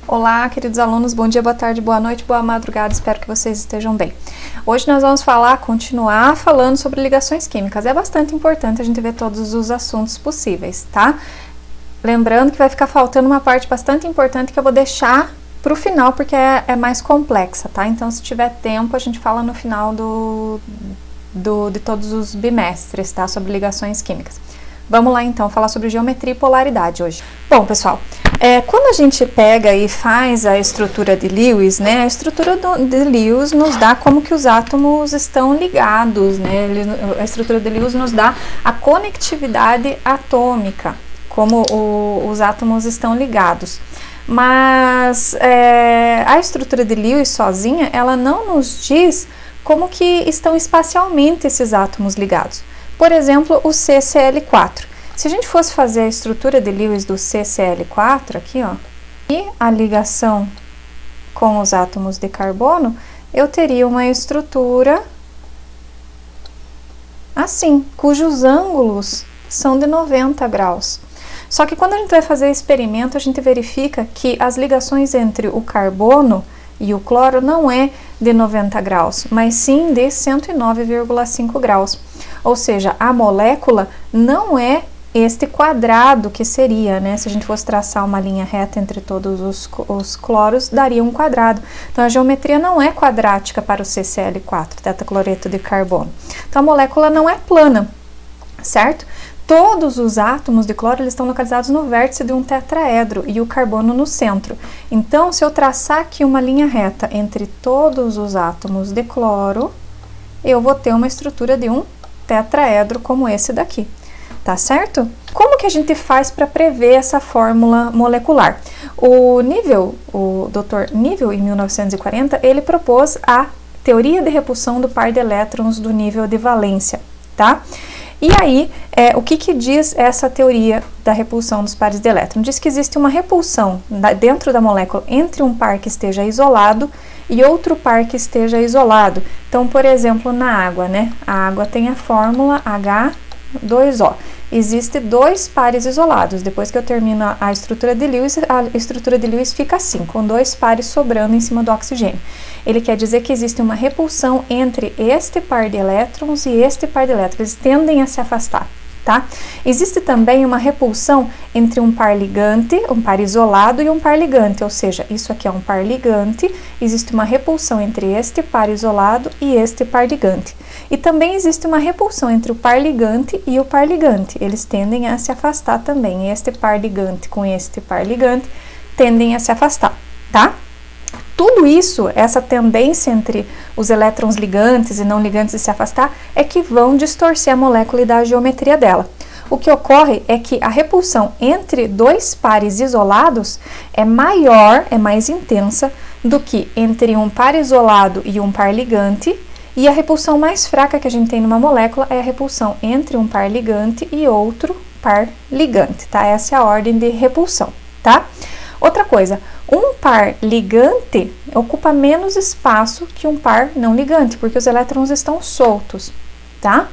Olá, queridos alunos, bom dia, boa tarde, boa noite, boa madrugada, espero que vocês estejam bem. Hoje nós vamos continuar falando sobre ligações químicas. É bastante importante a gente ver todos os assuntos possíveis, tá? Lembrando que vai ficar faltando uma parte bastante importante que eu vou deixar para o final, porque é mais complexa, tá? Então, se tiver tempo, a gente fala no final de todos os bimestres, tá? Sobre ligações químicas. Vamos lá, então, falar sobre geometria e polaridade hoje. Bom, pessoal, quando a gente pega e faz a estrutura de Lewis, né, a estrutura de Lewis nos dá como que os átomos estão ligados, né, a estrutura de Lewis nos dá a conectividade atômica, como os átomos estão ligados. Mas a estrutura de Lewis sozinha, ela não nos diz como que estão espacialmente esses átomos ligados. Por exemplo, o CCl4. Se a gente fosse fazer a estrutura de Lewis do CCl4, aqui, ó, e a ligação com os átomos de carbono, eu teria uma estrutura assim, cujos ângulos são de 90 graus. Só que quando a gente vai fazer experimento, a gente verifica que as ligações entre o carbono e o cloro não é de 90 graus, mas sim de 109,5 graus. Ou seja, a molécula não é este quadrado que seria, né? Se a gente fosse traçar uma linha reta entre todos os cloros, daria um quadrado. Então, a geometria não é quadrática para o CCl4, tetacloreto de carbono. Então, a molécula não é plana, certo? Todos os átomos de cloro eles estão localizados no vértice de um tetraedro e o carbono no centro. Então, se eu traçar aqui uma linha reta entre todos os átomos de cloro, eu vou ter uma estrutura de um tetraedro como esse daqui, tá certo? Como que a gente faz para prever essa fórmula molecular? O Dr. Nivell, em 1940, ele propôs a teoria de repulsão do par de elétrons do nível de valência, tá? E aí, o que diz essa teoria da repulsão dos pares de elétrons? Diz que existe uma repulsão dentro da molécula entre um par que esteja isolado e outro par que esteja isolado. Então, por exemplo, na água, né? A água tem a fórmula H2O. Existem dois pares isolados. Depois que eu termino a estrutura de Lewis fica assim, com dois pares sobrando em cima do oxigênio. Ele quer dizer que existe uma repulsão entre este par de elétrons e este par de elétrons. Eles tendem a se afastar, tá? Existe também uma repulsão entre um par ligante, um par isolado e um par ligante, ou seja, isso aqui é um par ligante, existe uma repulsão entre este par isolado e este par ligante. E também existe uma repulsão entre o par ligante e o par ligante, eles tendem a se afastar também, este par ligante com este par ligante tendem a se afastar, tá? Tudo isso, essa tendência entre os elétrons ligantes e não ligantes de se afastar, é que vão distorcer a molécula e dar a geometria dela. O que ocorre é que a repulsão entre dois pares isolados é maior, é mais intensa, do que entre um par isolado e um par ligante, e a repulsão mais fraca que a gente tem numa molécula é a repulsão entre um par ligante e outro par ligante, tá? Essa é a ordem de repulsão, tá? Outra coisa, um par ligante ocupa menos espaço que um par não ligante, porque os elétrons estão soltos, tá?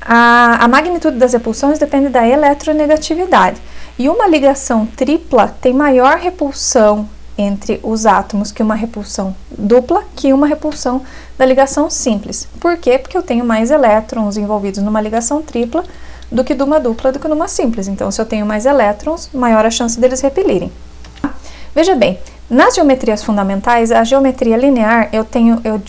A magnitude das repulsões depende da eletronegatividade. E uma ligação tripla tem maior repulsão entre os átomos que uma repulsão dupla, que uma repulsão da ligação simples. Por quê? Porque eu tenho mais elétrons envolvidos numa ligação tripla do que numa dupla, do que numa simples. Então, se eu tenho mais elétrons, maior a chance deles repelirem. Veja bem, nas geometrias fundamentais, a geometria linear, eu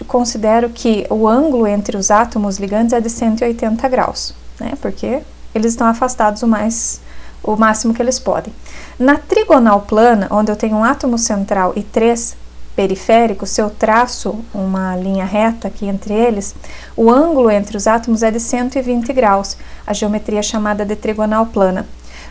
considero que o ângulo entre os átomos ligantes é de 180 graus, né? Porque eles estão afastados o máximo que eles podem. Na trigonal plana, onde eu tenho um átomo central e três periféricos, se eu traço uma linha reta aqui entre eles, o ângulo entre os átomos é de 120 graus, a geometria é chamada de trigonal plana.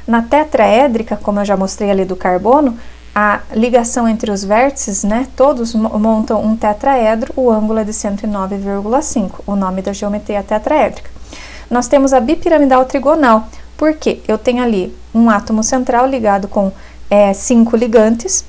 Na tetraédrica, como eu já mostrei ali do carbono, a ligação entre os vértices, né, todos montam um tetraedro, o ângulo é de 109,5, o nome da geometria é tetraédrica. Nós temos a bipiramidal trigonal, porque eu tenho ali um átomo central ligado com 5 ligantes,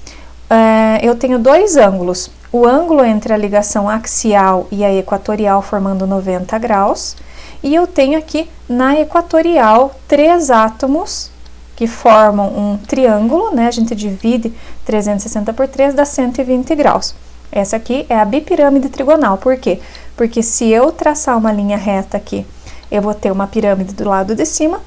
eu tenho dois ângulos, o ângulo entre a ligação axial e a equatorial formando 90 graus, e eu tenho aqui na equatorial 3 átomos que formam um triângulo, né? A gente divide 360 por 3, dá 120 graus. Essa aqui é a bipirâmide trigonal. Por quê? Porque se eu traçar uma linha reta aqui, eu vou ter uma pirâmide do lado de cima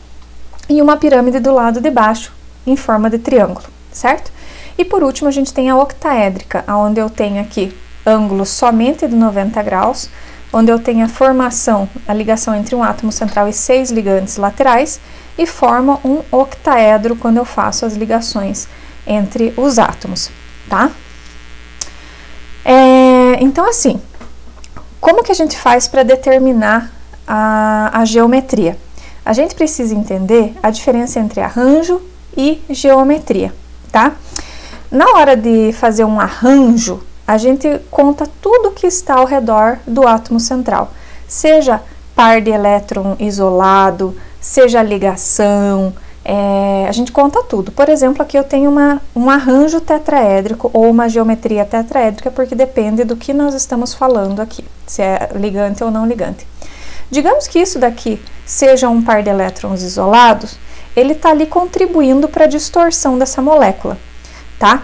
e uma pirâmide do lado de baixo, em forma de triângulo, certo? E por último, a gente tem a octaédrica, onde eu tenho aqui ângulos somente de 90 graus, onde eu tenho a formação, a ligação entre um átomo central e 6 ligantes laterais, e forma um octaedro quando eu faço as ligações entre os átomos, tá? Então, assim, como que a gente faz para determinar a geometria? A gente precisa entender a diferença entre arranjo e geometria, tá? Na hora de fazer um arranjo, a gente conta tudo que está ao redor do átomo central, seja par de elétron isolado, seja ligação, a gente conta tudo. Por exemplo, aqui eu tenho um arranjo tetraédrico ou uma geometria tetraédrica, porque depende do que nós estamos falando aqui, se é ligante ou não ligante. Digamos que isso daqui seja um par de elétrons isolados, ele está ali contribuindo para a distorção dessa molécula, tá?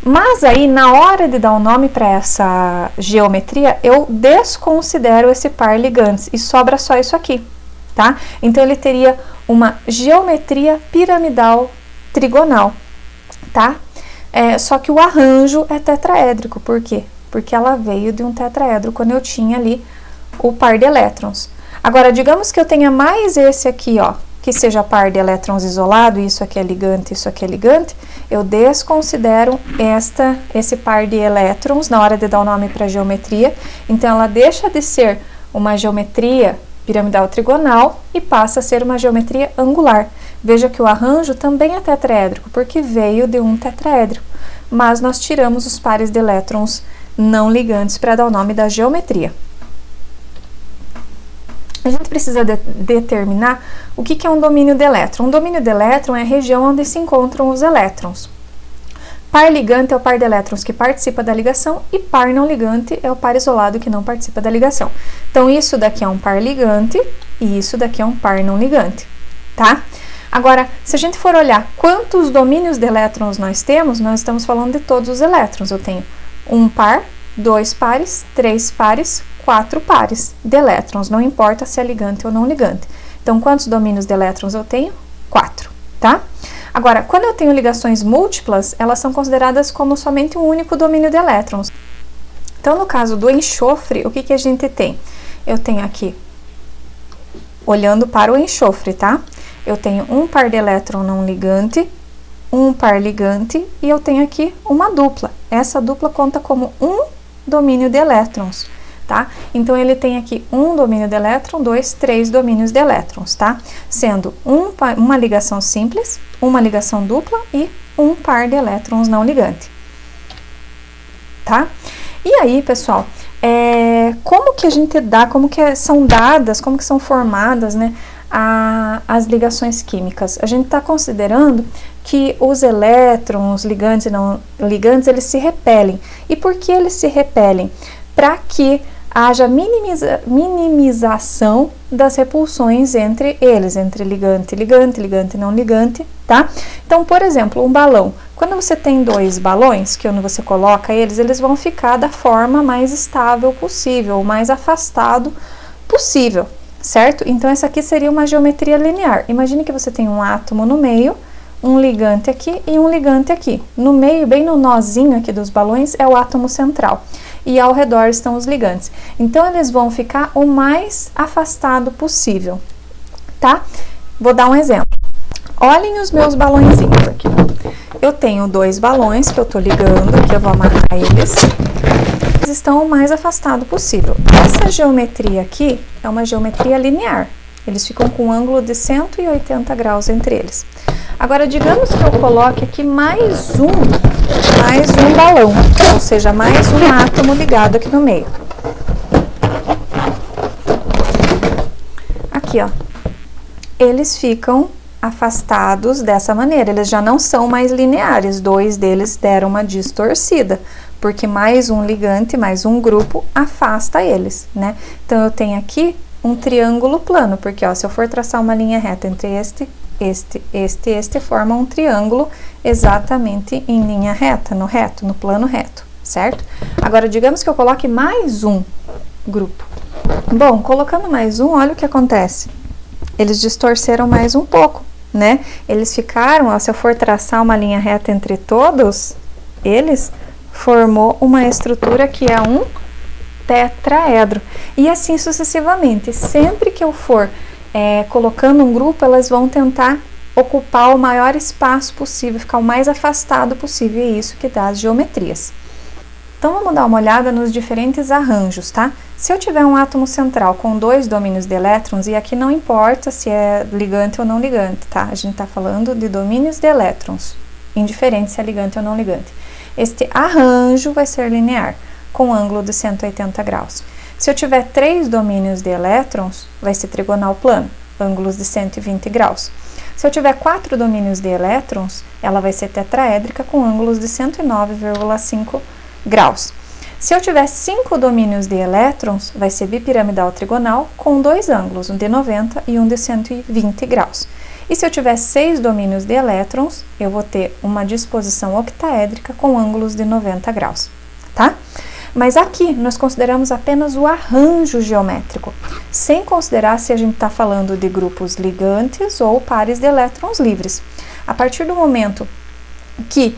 Mas aí, na hora de dar o nome para essa geometria, eu desconsidero esse par ligantes e sobra só isso aqui, tá? Então, ele teria uma geometria piramidal trigonal, tá? Só que o arranjo é tetraédrico. Por quê? Porque ela veio de um tetraedro quando eu tinha ali o par de elétrons. Agora, digamos que eu tenha mais esse aqui, ó, que seja par de elétrons isolado, isso aqui é ligante, isso aqui é ligante, eu desconsidero esse par de elétrons na hora de dar o nome para a geometria. Então, ela deixa de ser uma geometria piramidal trigonal e passa a ser uma geometria angular. Veja que o arranjo também é tetraédrico, porque veio de um tetraédrico, mas nós tiramos os pares de elétrons não ligantes para dar o nome da geometria. A gente precisa determinar o que é um domínio de elétron. Um domínio de elétron é a região onde se encontram os elétrons. Par ligante é o par de elétrons que participa da ligação e par não ligante é o par isolado que não participa da ligação. Então, isso daqui é um par ligante e isso daqui é um par não ligante, tá? Agora, se a gente for olhar quantos domínios de elétrons nós temos, nós estamos falando de todos os elétrons. Eu tenho um par, 2 pares, 3 pares, 4 pares de elétrons, não importa se é ligante ou não ligante. Então, quantos domínios de elétrons eu tenho? 4, tá? Agora, quando eu tenho ligações múltiplas, elas são consideradas como somente um único domínio de elétrons. Então, no caso do enxofre, o que a gente tem? Eu tenho aqui, olhando para o enxofre, tá? Eu tenho um par de elétron não ligante, um par ligante e eu tenho aqui uma dupla. Essa dupla conta como um domínio de elétrons, tá? Então, ele tem aqui um domínio de elétron, 2, 3 domínios de elétrons, tá? Sendo uma ligação simples, uma ligação dupla e um par de elétrons não ligante, tá? E aí, pessoal, como que a gente dá, como que são dadas, como que são formadas, né, as ligações químicas? A gente está considerando que os elétrons, ligantes e não ligantes, eles se repelem. E por que eles se repelem? Para que haja minimização das repulsões entre eles, entre ligante e ligante, ligante e não ligante, tá? Então, por exemplo, um balão. Quando você tem 2 balões, que quando você coloca eles vão ficar da forma mais estável possível, o mais afastado possível, certo? Então, essa aqui seria uma geometria linear. Imagine que você tem um átomo no meio, um ligante aqui e um ligante aqui. No meio, bem no nozinho aqui dos balões, é o átomo central. E ao redor estão os ligantes. Então, eles vão ficar o mais afastado possível, tá? Vou dar um exemplo. Olhem os meus balõezinhos aqui. Eu tenho 2 balões que eu tô ligando, que eu vou amarrar eles. Eles estão o mais afastado possível. Essa geometria aqui é uma geometria linear. Eles ficam com um ângulo de 180 graus entre eles. Agora, digamos que eu coloque aqui mais um balão, ou seja, mais um átomo ligado aqui no meio. Aqui, ó. Eles ficam afastados dessa maneira, eles já não são mais lineares, 2 deles deram uma distorcida, porque mais um ligante, mais um grupo afasta eles, né? Então, eu tenho aqui um triângulo plano, porque, ó, se eu for traçar uma linha reta entre este este formam um triângulo exatamente em linha reta, no plano reto, certo? Agora, digamos que eu coloque mais um grupo. Bom, colocando mais um, olha o que acontece. Eles distorceram mais um pouco, né? Eles ficaram, ó, se eu for traçar uma linha reta entre todos, eles formou uma estrutura que é um tetraedro. E assim sucessivamente. Sempre que eu for colocando um grupo, elas vão tentar ocupar o maior espaço possível, ficar o mais afastado possível, e é isso que dá as geometrias. Então, vamos dar uma olhada nos diferentes arranjos, tá? Se eu tiver um átomo central com 2 domínios de elétrons, e aqui não importa se é ligante ou não ligante, tá? A gente está falando de domínios de elétrons, indiferente se é ligante ou não ligante. Este arranjo vai ser linear, com ângulo de 180 graus. Se eu tiver 3 domínios de elétrons, vai ser trigonal plano, ângulos de 120 graus. Se eu tiver 4 domínios de elétrons, ela vai ser tetraédrica com ângulos de 109,5 graus. Se eu tiver 5 domínios de elétrons, vai ser bipiramidal trigonal com 2 ângulos, um de 90 e um de 120 graus. E se eu tiver 6 domínios de elétrons, eu vou ter uma disposição octaédrica com ângulos de 90 graus, tá? Mas aqui nós consideramos apenas o arranjo geométrico, sem considerar se a gente está falando de grupos ligantes ou pares de elétrons livres. A partir do momento que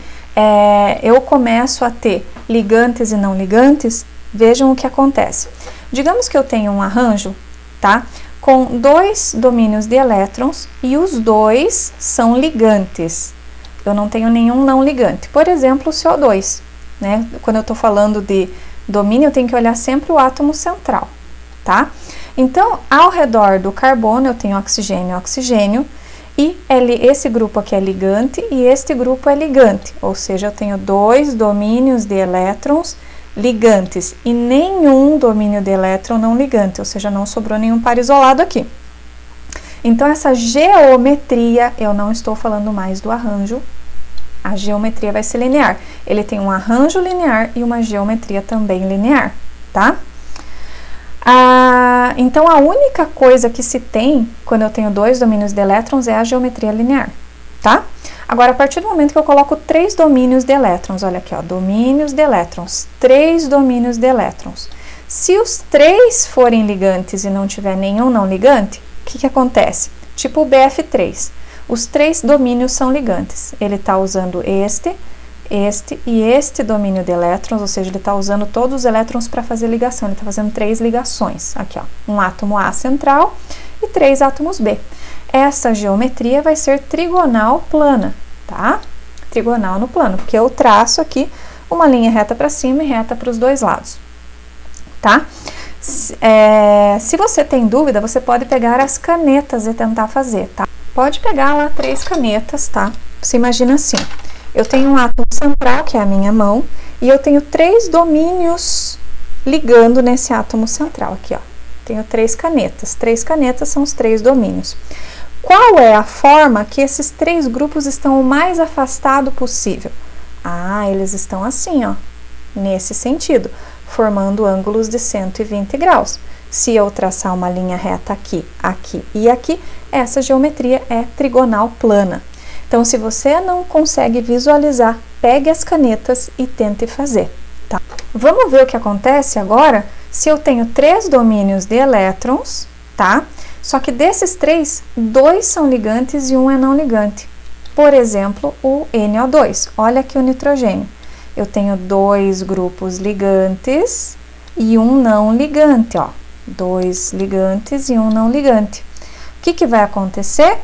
eu começo a ter ligantes e não ligantes, vejam o que acontece. Digamos que eu tenho um arranjo, tá? Com 2 domínios de elétrons e os 2 são ligantes. Eu não tenho nenhum não ligante. Por exemplo, o CO2, né? Quando eu estou falando de domínio, eu tenho que olhar sempre o átomo central, tá? Então, ao redor do carbono, eu tenho oxigênio e oxigênio, e esse grupo aqui é ligante e este grupo é ligante, ou seja, eu tenho 2 domínios de elétrons ligantes e nenhum domínio de elétron não ligante, ou seja, não sobrou nenhum par isolado aqui. Então, essa geometria, eu não estou falando mais do arranjo, a geometria vai ser linear. Ele tem um arranjo linear e uma geometria também linear, tá? Então, a única coisa que se tem quando eu tenho 2 domínios de elétrons é a geometria linear, tá? Agora, a partir do momento que eu coloco 3 domínios de elétrons, olha aqui, ó, domínios de elétrons, 3 domínios de elétrons. Se os 3 forem ligantes e não tiver nenhum não ligante, o que acontece? Tipo o BF3, os 3 domínios são ligantes. Ele está usando este e este domínio de elétrons, ou seja, ele está usando todos os elétrons para fazer ligação. Ele está fazendo 3 ligações. Aqui, ó, um átomo A central e 3 átomos B. Essa geometria vai ser trigonal plana, tá? Trigonal no plano, porque eu traço aqui uma linha reta para cima e reta para os 2 lados, tá? Se você tem dúvida, você pode pegar as canetas e tentar fazer, tá? Pode pegar lá 3 canetas, tá? Você imagina assim, eu tenho um átomo central, que é a minha mão, e eu tenho 3 domínios ligando nesse átomo central, aqui, ó. Tenho 3 canetas. 3 canetas são os 3 domínios. Qual é a forma que esses 3 grupos estão o mais afastado possível? Eles estão assim, ó, nesse sentido, formando ângulos de 120 graus. Se eu traçar uma linha reta aqui, aqui e aqui, essa geometria é trigonal plana. Então, se você não consegue visualizar, pegue as canetas e tente fazer, tá? Vamos ver o que acontece agora se eu tenho 3 domínios de elétrons, tá? Só que desses 3, 2 são ligantes e um é não ligante. Por exemplo, o NO2. Olha aqui o nitrogênio. Eu tenho 2 grupos ligantes e um não ligante, ó. 2 ligantes e um não ligante. O que vai acontecer?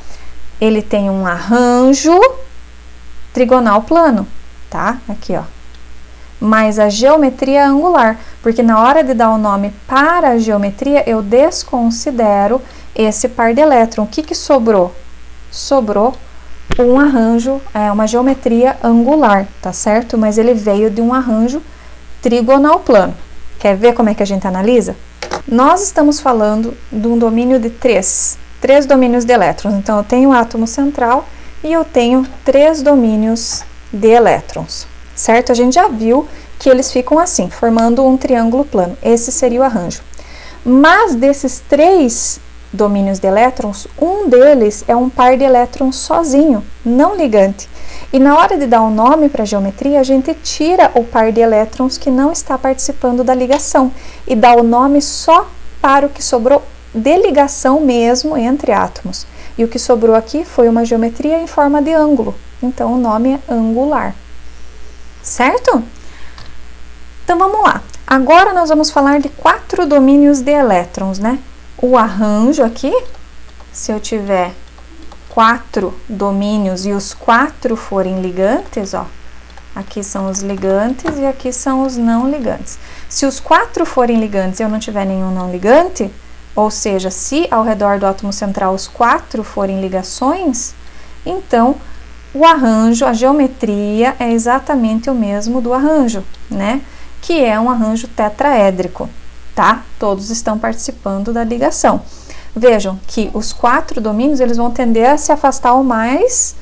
Ele tem um arranjo trigonal plano, tá? Aqui, ó. Mas a geometria é angular, porque na hora de dar o nome para a geometria, eu desconsidero esse par de elétron. O que sobrou? Sobrou um arranjo, uma geometria angular, tá certo? Mas ele veio de um arranjo trigonal plano. Quer ver como é que a gente analisa? Nós estamos falando de um domínio de 3 domínios de elétrons. Então, eu tenho o átomo central e eu tenho 3 domínios de elétrons, certo? A gente já viu que eles ficam assim, formando um triângulo plano. Esse seria o arranjo. Mas desses 3 domínios de elétrons, um deles é um par de elétrons sozinho, não ligante. E na hora de dar o nome para a geometria, a gente tira o par de elétrons que não está participando da ligação e dá o nome só para o que sobrou de ligação mesmo entre átomos. E o que sobrou aqui foi uma geometria em forma de ângulo, então o nome é angular. Certo? Então vamos lá. Agora nós vamos falar de 4 domínios de elétrons, né? O arranjo aqui, se eu tiver 4 domínios e os 4 forem ligantes, ó, aqui são os ligantes e aqui são os não ligantes. Se os 4 forem ligantes e eu não tiver nenhum não ligante, ou seja, se ao redor do átomo central os 4 forem ligações, então o arranjo, a geometria é exatamente o mesmo do arranjo, né? Que é um arranjo tetraédrico, tá? Todos estão participando da ligação. Vejam que os 4 domínios, eles vão tender a se afastar o mais,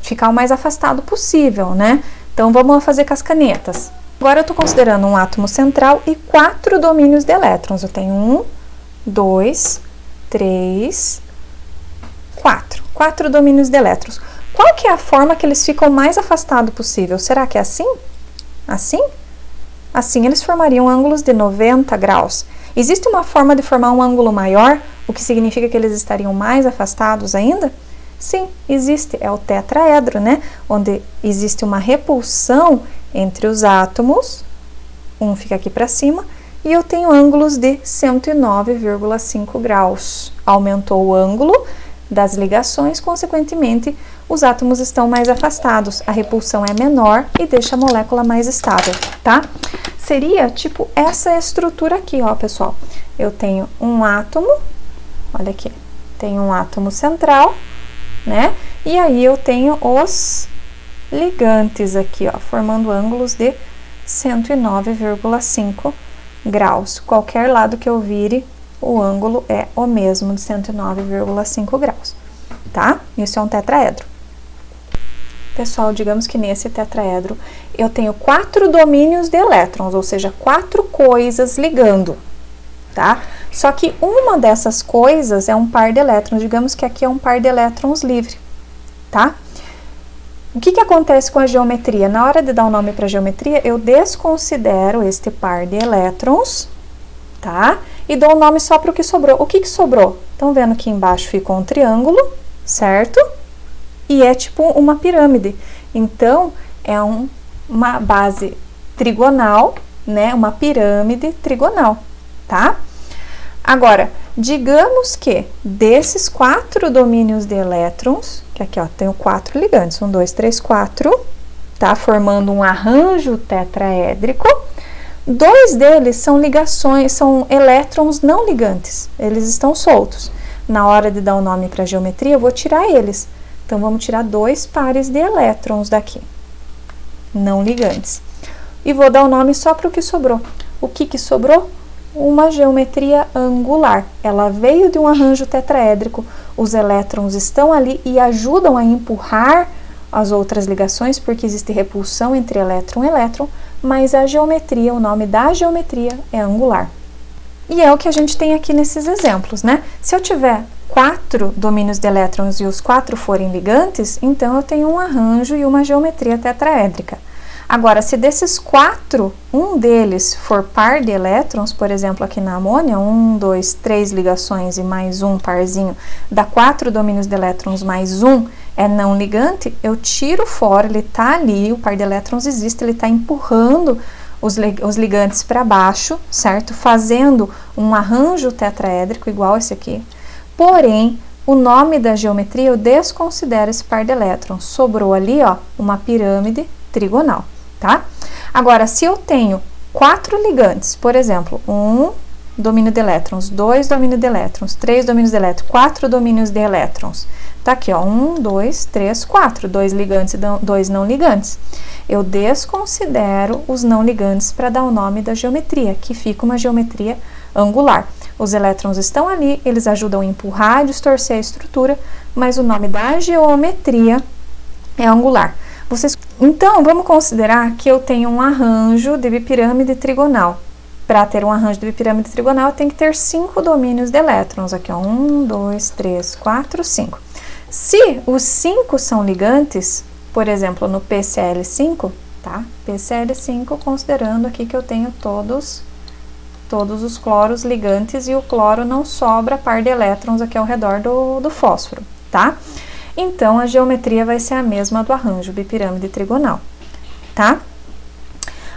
ficar o mais afastado possível, né? Então, vamos fazer com as canetas. Agora, eu estou considerando um átomo central e 4 domínios de elétrons. Eu tenho 1, 2, 3, 4. 4 domínios de elétrons. Qual que é a forma que eles ficam mais afastados possível? Será que é assim? Assim? Assim, eles formariam ângulos de 90 graus. Existe uma forma de formar um ângulo maior, o que significa que eles estariam mais afastados ainda? Sim, existe. É o tetraedro, né? Onde existe uma repulsão entre os átomos, um fica aqui para cima, e eu tenho ângulos de 109,5 graus. Aumentou o ângulo das ligações, consequentemente, os átomos estão mais afastados, a repulsão é menor e deixa a molécula mais estável, tá? Seria tipo essa estrutura aqui, ó, pessoal. Eu tenho um átomo, olha aqui, tenho um átomo central, né? E aí eu tenho os ligantes aqui, ó, formando ângulos de 109,5 graus. Qualquer lado que eu vire, o ângulo é o mesmo de 109,5 graus, tá? Isso é um tetraedro. Pessoal, digamos que nesse tetraedro eu tenho 4 domínios de elétrons, ou seja, 4 coisas ligando, tá? Só que uma dessas coisas é um par de elétrons, digamos que aqui é um par de elétrons livre, tá? O que acontece com a geometria? Na hora de dar um nome para a geometria, eu desconsidero este par de elétrons, tá? E dou o nome só para o que sobrou. O que sobrou? Estão vendo que embaixo ficou um triângulo, certo? E é tipo uma pirâmide. Então, é uma base trigonal, né? Uma pirâmide trigonal, tá? Agora, digamos que desses 4 domínios de elétrons, que aqui, ó, tenho 4 ligantes, 1, 2, 3, 4, tá? Formando um arranjo tetraédrico. 2 deles são ligações, são elétrons não ligantes, eles estão soltos. Na hora de dar o nome para a geometria, eu vou tirar eles. Então, vamos tirar 2 pares de elétrons daqui, não ligantes. E vou dar o nome só para o que sobrou. O que sobrou? Uma geometria angular. Ela veio de um arranjo tetraédrico, os elétrons estão ali e ajudam a empurrar as outras ligações, porque existe repulsão entre elétron e elétron, mas a geometria, o nome da geometria é angular. E é o que a gente tem aqui nesses exemplos, né? Se eu tiver 4 domínios de elétrons e os 4 forem ligantes, então eu tenho um arranjo e uma geometria tetraédrica. Agora, se desses 4, um deles for par de elétrons, por exemplo, aqui na amônia, 1, 2, 3 ligações e mais um parzinho, dá 4 domínios de elétrons mais um é não ligante, eu tiro fora, ele está ali, o par de elétrons existe, ele está empurrando os ligantes para baixo, certo? Fazendo um arranjo tetraédrico igual esse aqui. Porém, o nome da geometria eu desconsidero esse par de elétrons. Sobrou ali, ó, uma pirâmide trigonal, tá? Agora, se eu tenho 4 ligantes, por exemplo, 1 domínio de elétrons, 2 domínios de elétrons, 3 domínios de elétrons, 4 domínios de elétrons. Tá aqui, ó, 1, 2, 3, 4, 2 ligantes e 2 não ligantes. Eu desconsidero os não ligantes para dar o nome da geometria, que fica uma geometria angular. Os elétrons estão ali, eles ajudam a empurrar e distorcer a estrutura, mas o nome da geometria é angular. Então, vamos considerar que eu tenho um arranjo de bipirâmide trigonal, para ter um arranjo de bipirâmide trigonal, tem que ter 5 domínios de elétrons. Aqui, ó, 1, 2, 3, 4, 5. Se os 5 são ligantes, por exemplo, no PCl5, tá? PCl5, considerando aqui que eu tenho todos os cloros ligantes e o cloro não sobra par de elétrons aqui ao redor do fósforo, tá? Então, a geometria vai ser a mesma do arranjo bipirâmide trigonal, tá?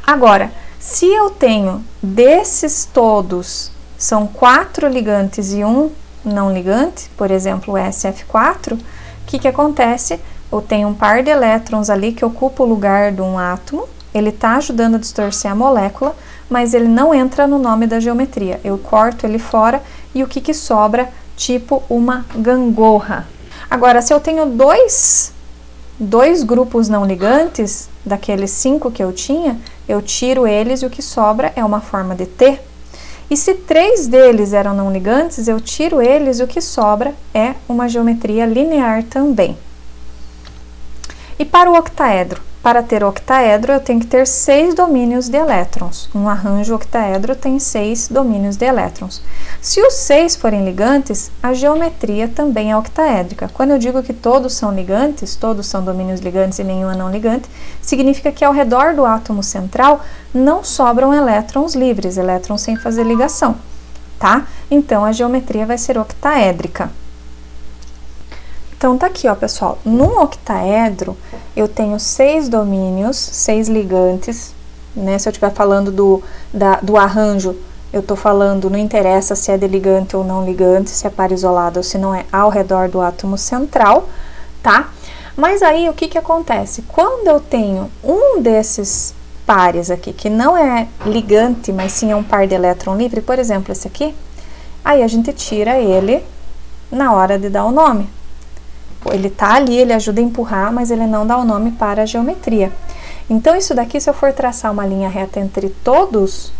Agora, se eu tenho desses todos, são 4 ligantes e 1 não ligante, por exemplo, o SF4, o que acontece? Eu tenho um par de elétrons ali que ocupa o lugar de um átomo, ele está ajudando a distorcer a molécula, mas ele não entra no nome da geometria. Eu corto ele fora e o que sobra? Tipo uma gangorra. Agora, se eu tenho dois grupos não ligantes, daqueles 5 que eu tinha, eu tiro eles e o que sobra é uma forma de T. E se 3 deles eram não ligantes, eu tiro eles e o que sobra é uma geometria linear também. E para o octaedro? Para ter octaedro, eu tenho que ter 6 domínios de elétrons. Um arranjo octaedro tem 6 domínios de elétrons. Se os 6 forem ligantes, a geometria também é octaédrica. Quando eu digo que todos são ligantes, todos são domínios ligantes e nenhum é não ligante, significa que ao redor do átomo central não sobram elétrons livres, elétrons sem fazer ligação, tá? Então, a geometria vai ser octaédrica. Então, tá aqui, ó, pessoal. Num octaedro, eu tenho 6 domínios, 6 ligantes, né? Se eu estiver falando do arranjo, eu tô falando, não interessa se é de ligante ou não ligante, se é par isolado ou se não é ao redor do átomo central, tá? Mas aí, o que acontece? Quando eu tenho um desses pares aqui, que não é ligante, mas sim é um par de elétron livre, por exemplo, esse aqui, aí a gente tira ele na hora de dar o nome. Ele tá ali, ele ajuda a empurrar, mas ele não dá o nome para a geometria. Então, isso daqui, se eu for traçar uma linha reta entre todos,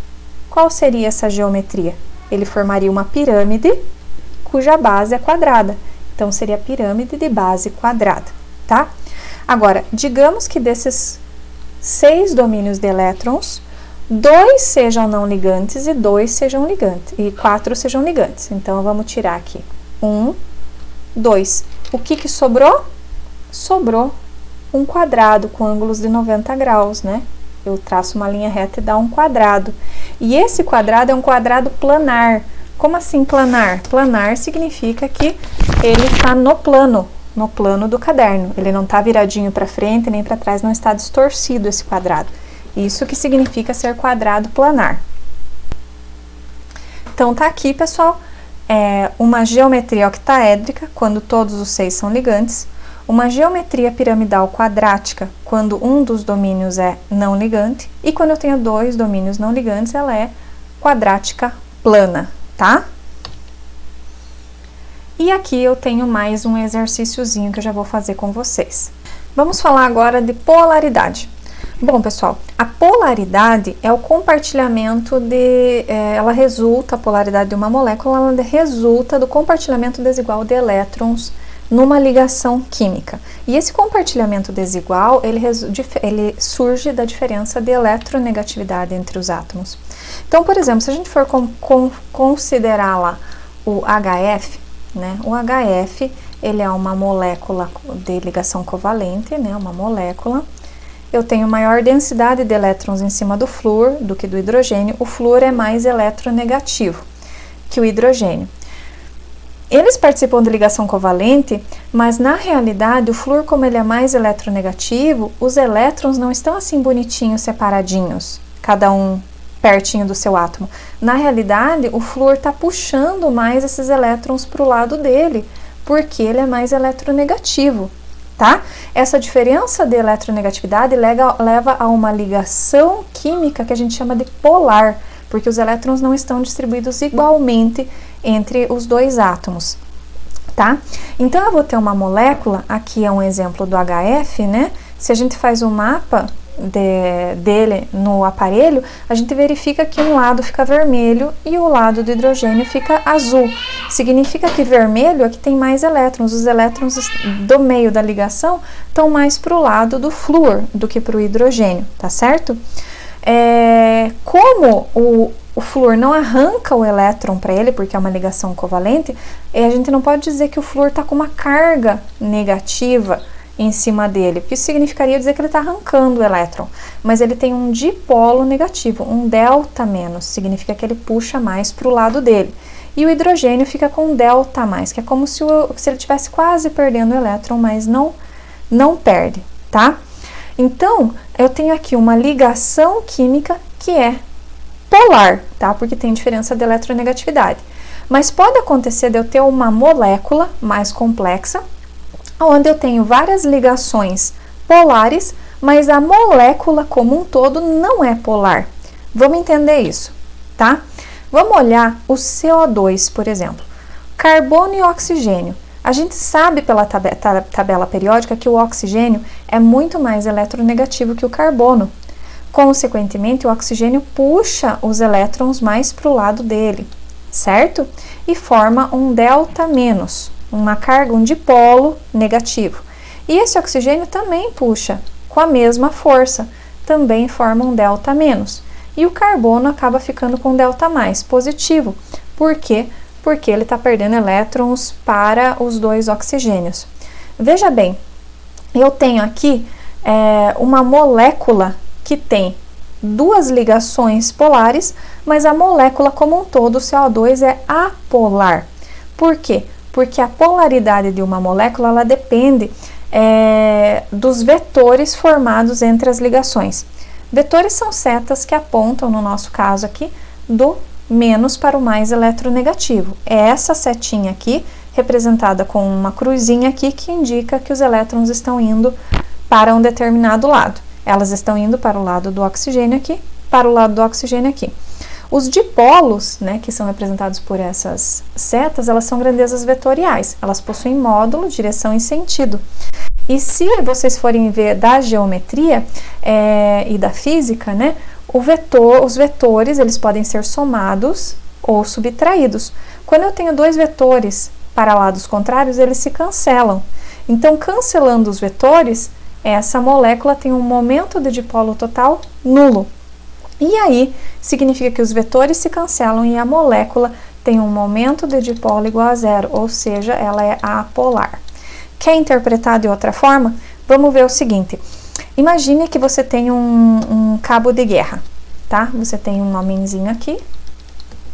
qual seria essa geometria? Ele formaria uma pirâmide cuja base é quadrada. Então, seria a pirâmide de base quadrada, tá? Agora, digamos que desses 6 domínios de elétrons, 2 sejam não ligantes e 2 sejam ligantes, e 4 sejam ligantes. Então, vamos tirar aqui 1, 2. O que sobrou? Sobrou um quadrado com ângulos de 90 graus, né? Eu traço uma linha reta e dá um quadrado. E esse quadrado é um quadrado planar. Como assim planar? Planar significa que ele está no plano do caderno. Ele não está viradinho para frente nem para trás, não está distorcido esse quadrado. Isso que significa ser quadrado planar. Então, tá aqui, pessoal. Uma geometria octaédrica, quando todos os 6 são ligantes, uma geometria piramidal quadrática, quando um dos domínios é não ligante, e quando eu tenho 2 domínios não ligantes, ela é quadrática plana, tá? E aqui eu tenho mais um exercíciozinho que eu já vou fazer com vocês. Vamos falar agora de polaridade. Bom, pessoal, a polaridade é o compartilhamento a polaridade de uma molécula, ela resulta do compartilhamento desigual de elétrons numa ligação química. E esse compartilhamento desigual, ele surge da diferença de eletronegatividade entre os átomos. Então, por exemplo, se a gente for considerar lá o HF, né? O HF, ele é uma molécula de ligação covalente, né? Uma molécula. Eu tenho maior densidade de elétrons em cima do flúor do que do hidrogênio. O flúor é mais eletronegativo que o hidrogênio. Eles participam de ligação covalente, mas na realidade o flúor, como ele é mais eletronegativo, os elétrons não estão assim bonitinhos, separadinhos, cada um pertinho do seu átomo. Na realidade, o flúor está puxando mais esses elétrons para o lado dele, porque ele é mais eletronegativo. Tá? Essa diferença de eletronegatividade leva a uma ligação química que a gente chama de polar, porque os elétrons não estão distribuídos igualmente entre os 2 átomos, tá? Então, eu vou ter uma molécula, aqui é um exemplo do HF, né? Se a gente faz um mapa dele no aparelho, a gente verifica que um lado fica vermelho e o lado do hidrogênio fica azul. Significa que vermelho é que tem mais elétrons. Os elétrons do meio da ligação estão mais para o lado do flúor do que para o hidrogênio, tá certo? Como o flúor não arranca o elétron para ele, porque é uma ligação covalente, e a gente não pode dizer que o flúor está com uma carga negativa em cima dele, porque isso significaria dizer que ele está arrancando o elétron, mas ele tem um dipolo negativo, um delta menos, significa que ele puxa mais para o lado dele. E o hidrogênio fica com um delta mais, que é como se ele estivesse quase perdendo o elétron, mas não perde, tá? Então, eu tenho aqui uma ligação química que é polar, tá? Porque tem diferença de eletronegatividade. Mas pode acontecer de eu ter uma molécula mais complexa, onde eu tenho várias ligações polares, mas a molécula como um todo não é polar. Vamos entender isso, tá? Vamos olhar o CO2, por exemplo. Carbono e oxigênio. A gente sabe pela tabela periódica que o oxigênio é muito mais eletronegativo que o carbono. Consequentemente, o oxigênio puxa os elétrons mais para o lado dele, certo? E forma um delta menos, uma carga, um dipolo negativo. E esse oxigênio também puxa com a mesma força, também forma um delta menos. E o carbono acaba ficando com delta mais, positivo. Por quê? Porque ele está perdendo elétrons para os dois oxigênios. Veja bem, eu tenho aqui uma molécula que tem duas ligações polares, mas a molécula como um todo, o CO2, é apolar. Por quê? Porque a polaridade de uma molécula ela depende dos vetores formados entre as ligações. Vetores são setas que apontam, no nosso caso aqui, do menos para o mais eletronegativo. É essa setinha aqui, representada com uma cruzinha aqui, que indica que os elétrons estão indo para um determinado lado. Elas estão indo para o lado do oxigênio aqui, para o lado do oxigênio aqui. Os dipolos, né, que são representados por essas setas, elas são grandezas vetoriais. Elas possuem módulo, direção e sentido. E se vocês forem ver da geometria e da física, né, os vetores eles podem ser somados ou subtraídos. Quando eu tenho dois vetores para lados contrários, eles se cancelam. Então, cancelando os vetores, essa molécula tem um momento de dipolo total nulo. E aí, significa que os vetores se cancelam e a molécula tem um momento de dipolo igual a zero, ou seja, ela é apolar. Quer interpretar de outra forma? Vamos ver o seguinte. Imagine que você tem um cabo de guerra, tá? Você tem um homenzinho aqui,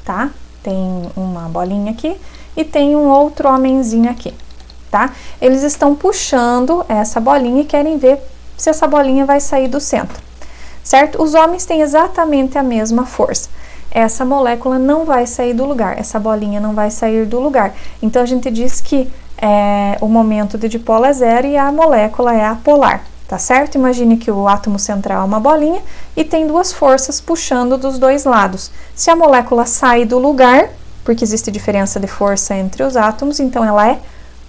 tá? Tem uma bolinha aqui e tem um outro homenzinho aqui, tá? Eles estão puxando essa bolinha e querem ver se essa bolinha vai sair do centro, certo? Os homens têm exatamente a mesma força. Essa molécula não vai sair do lugar, essa bolinha não vai sair do lugar. Então, a gente diz que o momento de dipolo é zero e a molécula é apolar, tá certo? Imagine que o átomo central é uma bolinha e tem duas forças puxando dos dois lados. Se a molécula sai do lugar, porque existe diferença de força entre os átomos, então ela é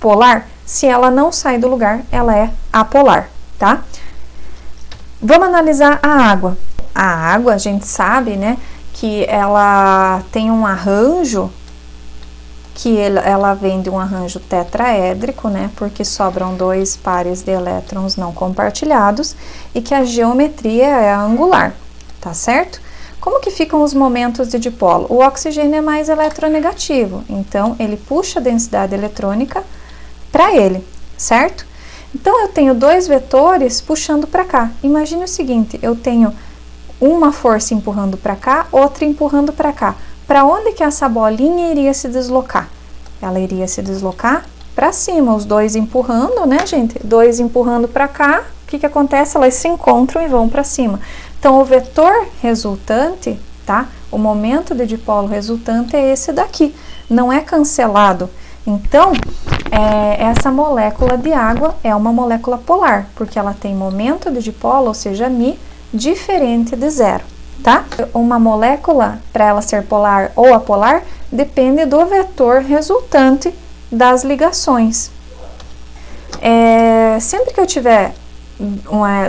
polar. Se ela não sai do lugar, ela é apolar, tá? Vamos analisar a água. A água, a gente sabe, né, que ela tem um arranjo, que ela vem de um arranjo tetraédrico, né, porque sobram dois pares de elétrons não compartilhados, e que a geometria é angular, tá certo? Como que ficam os momentos de dipolo? O oxigênio é mais eletronegativo, então ele puxa a densidade eletrônica para ele, certo? Então, eu tenho dois vetores puxando para cá. Imagine o seguinte, eu tenho uma força empurrando para cá, outra empurrando para cá. Para onde que essa bolinha iria se deslocar? Ela iria se deslocar para cima, os dois empurrando, né, gente? Dois empurrando para cá, o que que acontece? Elas se encontram e vão para cima. Então, o vetor resultante, tá? O momento de dipolo resultante é esse daqui, não é cancelado. Então, essa molécula de água é uma molécula polar, porque ela tem momento de dipolo, ou seja, μ, diferente de zero, tá? Uma molécula, para ela ser polar ou apolar, depende do vetor resultante das ligações. Sempre que eu tiver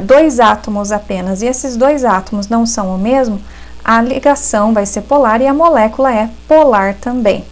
dois átomos apenas e esses dois átomos não são o mesmo, a ligação vai ser polar e a molécula é polar também.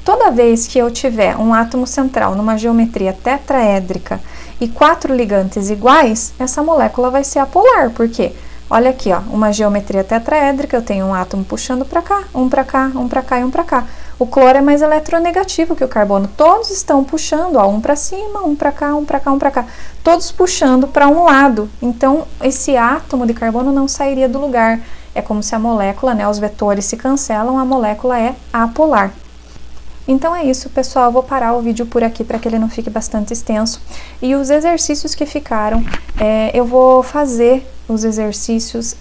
Toda vez que eu tiver um átomo central numa geometria tetraédrica e 4 ligantes iguais, essa molécula vai ser apolar, porque Olha aqui, ó, uma geometria tetraédrica, eu tenho um átomo puxando para cá, um para cá, um para cá e um para cá. O cloro é mais eletronegativo que o carbono. Todos estão puxando, ó, um para cima, um para cá, um para cá, um para cá. Todos puxando para um lado. Então, esse átomo de carbono não sairia do lugar. É como se a molécula, né, os vetores se cancelam, a molécula é apolar. Então é isso, pessoal, eu vou parar o vídeo por aqui para que ele não fique bastante extenso. E os exercícios que ficaram, eu vou fazer os exercícios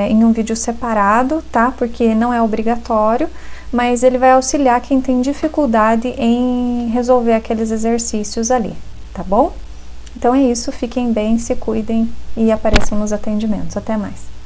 em um vídeo separado, tá? Porque não é obrigatório, mas ele vai auxiliar quem tem dificuldade em resolver aqueles exercícios ali, tá bom? Então é isso, fiquem bem, se cuidem e apareçam nos atendimentos. Até mais!